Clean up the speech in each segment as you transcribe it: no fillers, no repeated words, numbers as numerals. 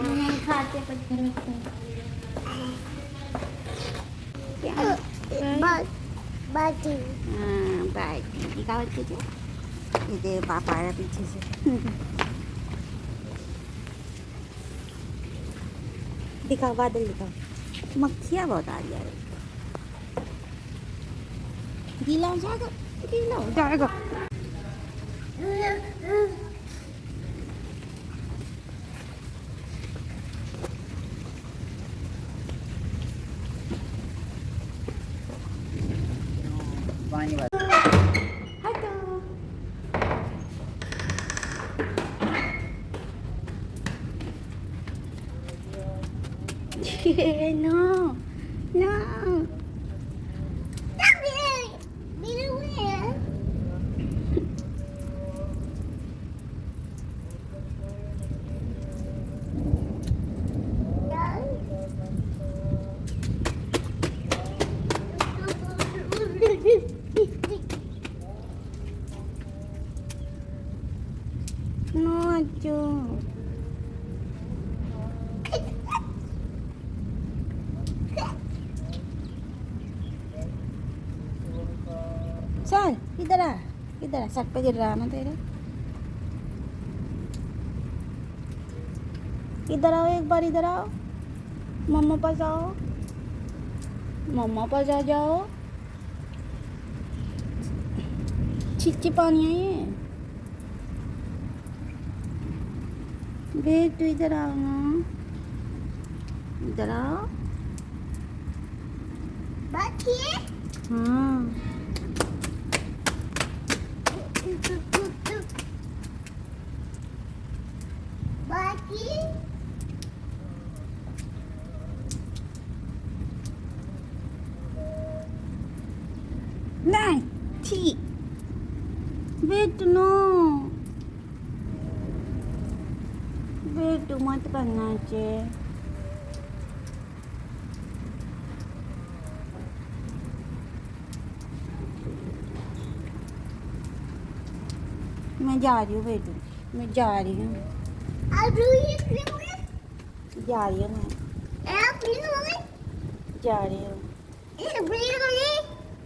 नहीं खाते पत्थर वत्थर बाटी हाँ बाटी दिखाओ तुझे ये दे पापा आया पीछे से दिखाओ बादल दिखाओ मक्खियाँ बहुत आ रही है गीला हो जाएगा गीला हो जाएगा पानी वाला no no no Chu. चल इधर आ सर पे गिर रहा ना तेरे इधर आओ एक बार इधर आओ मम्मा पास आओ मम्मा पास आ जाओ छिच्ची पानी है ये बेट तू इधर आओ ना इधर आओ बैठिए हाँ बाकी नहीं ठीक बेट नो बेटू मत करना चाहिए मैं जा रही हूँ बेटू मैं जा रही हूँ जा रही हूँ मैं जा रही हूँ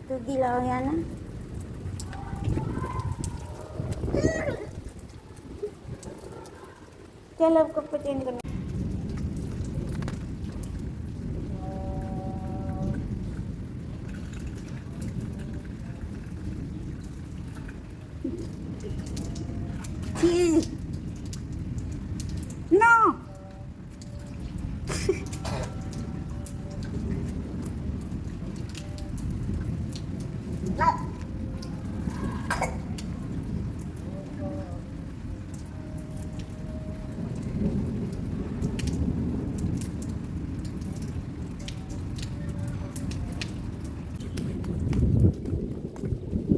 तो गीला हो गया ना चलो अब कपड़े चेंज करना नो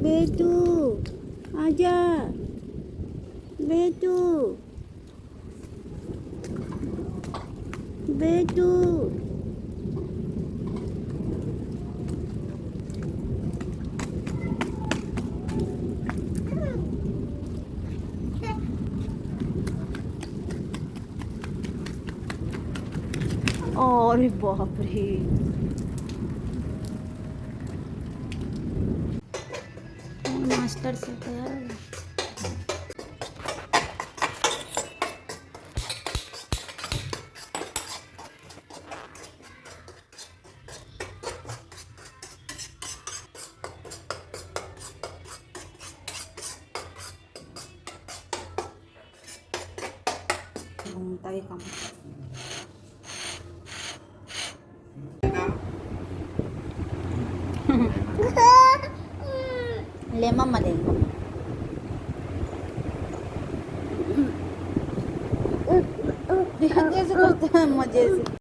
बेटू आजा बेटू बेटू अरे बाप रे मास्टर से तैयार हो गया। घूमता ही काम ले मम्मा दे कैसे करते हैं मजे से